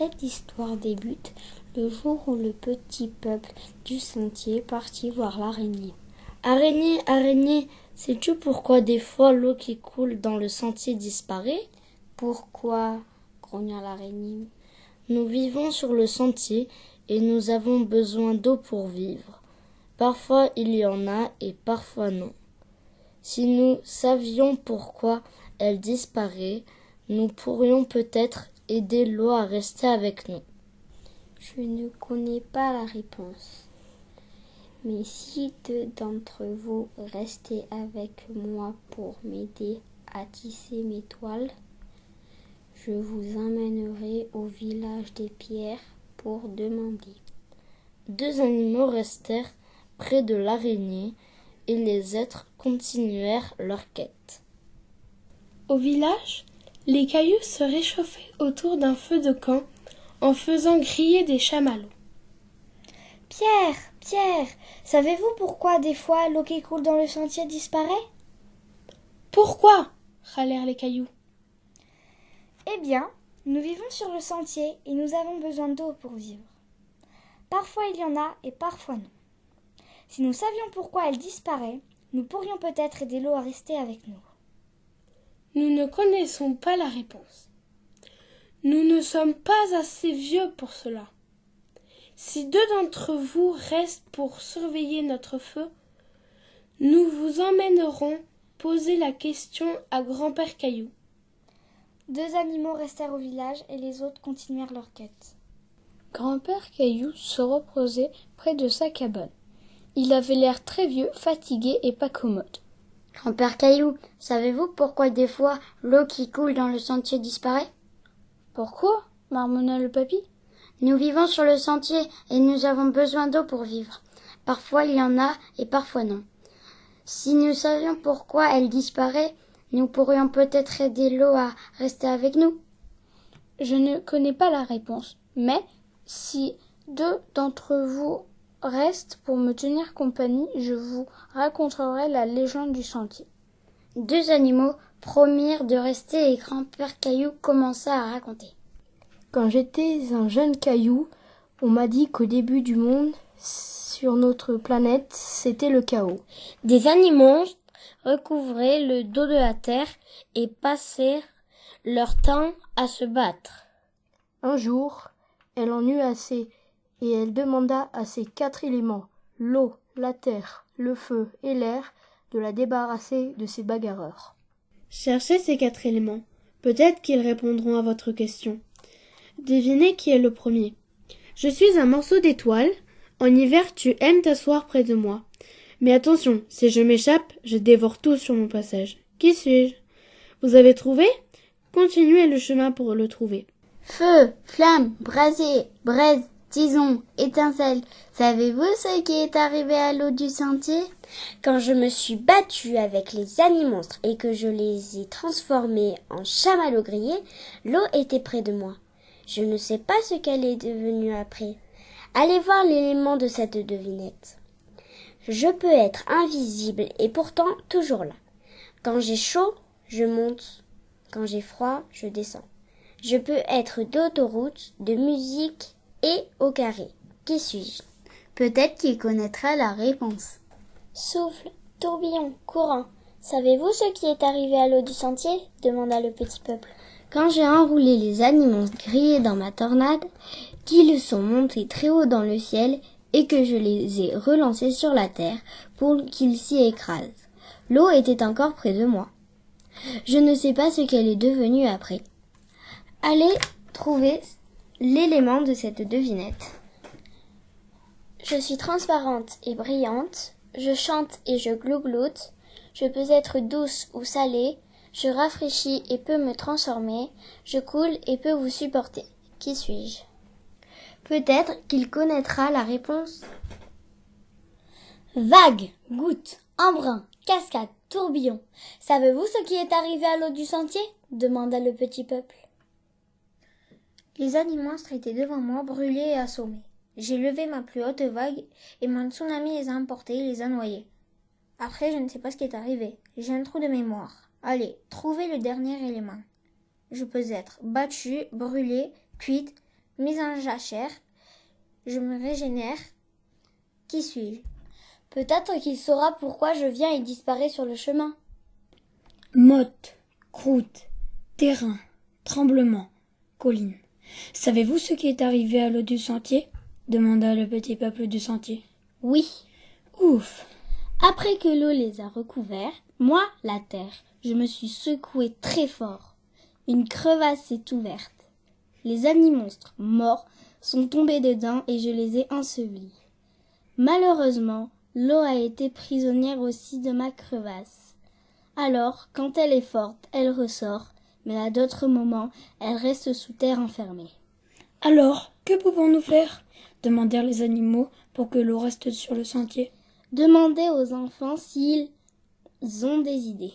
Cette histoire débute le jour où le petit peuple du sentier partit voir l'araignée. « Araignée, araignée, sais-tu pourquoi des fois l'eau qui coule dans le sentier disparaît ?»« Pourquoi ?» grogna l'araignée. « Nous vivons sur le sentier et nous avons besoin d'eau pour vivre. Parfois il y en a et parfois non. Si nous savions pourquoi elle disparaît, nous pourrions peut-être aider l'eau à rester avec nous. » Je ne connais pas la réponse. Mais si deux d'entre vous restez avec moi pour m'aider à tisser mes toiles, je vous emmènerai au village des pierres pour demander. Deux animaux restèrent près de l'araignée et les êtres continuèrent leur quête. Au village, les cailloux se réchauffaient autour d'un feu de camp en faisant griller des chamallows. « Pierre, Pierre, savez-vous pourquoi des fois l'eau qui coule dans le sentier disparaît ?»« Pourquoi ?» râlèrent les cailloux. « Eh bien, nous vivons sur le sentier et nous avons besoin d'eau pour vivre. Parfois il y en a et parfois non. Si nous savions pourquoi elle disparaît, nous pourrions peut-être aider l'eau à rester avec nous. » Nous ne connaissons pas la réponse. Nous ne sommes pas assez vieux pour cela. Si deux d'entre vous restent pour surveiller notre feu, nous vous emmènerons poser la question à grand-père Caillou. Deux animaux restèrent au village et les autres continuèrent leur quête. Grand-père Caillou se reposait près de sa cabane. Il avait l'air très vieux, fatigué et pas commode. « Grand-père Caillou, savez-vous pourquoi des fois l'eau qui coule dans le sentier disparaît ?»« Pourquoi ?» marmonna le papy. « Nous vivons sur le sentier et nous avons besoin d'eau pour vivre. Parfois il y en a et parfois non. Si nous savions pourquoi elle disparaît, nous pourrions peut-être aider l'eau à rester avec nous. » Je ne connais pas la réponse, mais si deux d'entre vous restent pour me tenir compagnie, je vous raconterai la légende du sentier. Deux animaux promirent de rester et grand-père Caillou commença à raconter. Quand j'étais un jeune caillou, on m'a dit qu'au début du monde, sur notre planète, c'était le chaos. Des animaux recouvraient le dos de la terre et passèrent leur temps à se battre. Un jour, elle en eut assez et elle demanda à ses 4 éléments, l'eau, la terre, le feu et l'air, de la débarrasser de ces bagarreurs. Cherchez ces 4 éléments. Peut-être qu'ils répondront à votre question. Devinez qui est le premier. Je suis un morceau d'étoile. En hiver, tu aimes t'asseoir près de moi. Mais attention, si je m'échappe, je dévore tout sur mon passage. Qui suis-je? Vous avez trouvé? Continuez le chemin pour le trouver. Feu, flamme, brasier, braise, tison, étincelle. Savez-vous ce qui est arrivé à l'eau du sentier? Quand je me suis battue avec les animonstres et que je les ai transformés en chamallows grillés, l'eau était près de moi. Je ne sais pas ce qu'elle est devenue après. Allez voir l'élément de cette devinette. Je peux être invisible et pourtant toujours là. Quand j'ai chaud, je monte. Quand j'ai froid, je descends. Je peux être d'autoroute, de musique et au carré. Qui suis-je? Peut-être qu'il connaîtra la réponse. Souffle, tourbillon, courant. Savez-vous ce qui est arrivé à l'eau du sentier? Demanda le petit peuple. Quand j'ai enroulé les animaux grillés dans ma tornade, qu'ils sont montés très haut dans le ciel et que je les ai relancés sur la terre pour qu'ils s'y écrasent. L'eau était encore près de moi. Je ne sais pas ce qu'elle est devenue après. Allez trouver l'élément de cette devinette. Je suis transparente et brillante, je chante et je glougloute, je peux être douce ou salée, je rafraîchis et peux me transformer, je coule et peux vous supporter. Qui suis-je? Peut-être qu'il connaîtra la réponse. Vague, goutte, embrun, cascade, tourbillon. Savez-vous ce qui est arrivé à l'eau du sentier? Demanda le petit peuple. Les animonstres étaient devant moi, brûlés et assommés. J'ai levé ma plus haute vague et mon tsunami les a emportés et les a noyés. Après, je ne sais pas ce qui est arrivé. J'ai un trou de mémoire. Allez, trouvez le dernier élément. Je peux être battue, brûlée, cuite, mise en jachère, je me régénère. Qui suis-je? Peut-être qu'il saura pourquoi je viens et disparaît sur le chemin. Motte, croûte, terrain, tremblement, colline. Savez-vous ce qui est arrivé à l'eau du sentier? Demanda le petit peuple du sentier. Oui. Ouf! Après que l'eau les a recouverts, moi, la terre, je me suis secouée très fort. Une crevasse s'est ouverte. Les animaux-monstres morts sont tombés dedans et je les ai ensevelis. Malheureusement, l'eau a été prisonnière aussi de ma crevasse. Alors, quand elle est forte, elle ressort, mais à d'autres moments, elle reste sous terre enfermée. Alors, que pouvons-nous faire? Demandèrent les animaux pour que l'eau reste sur le sentier. Demandez aux enfants s'ils ont des idées.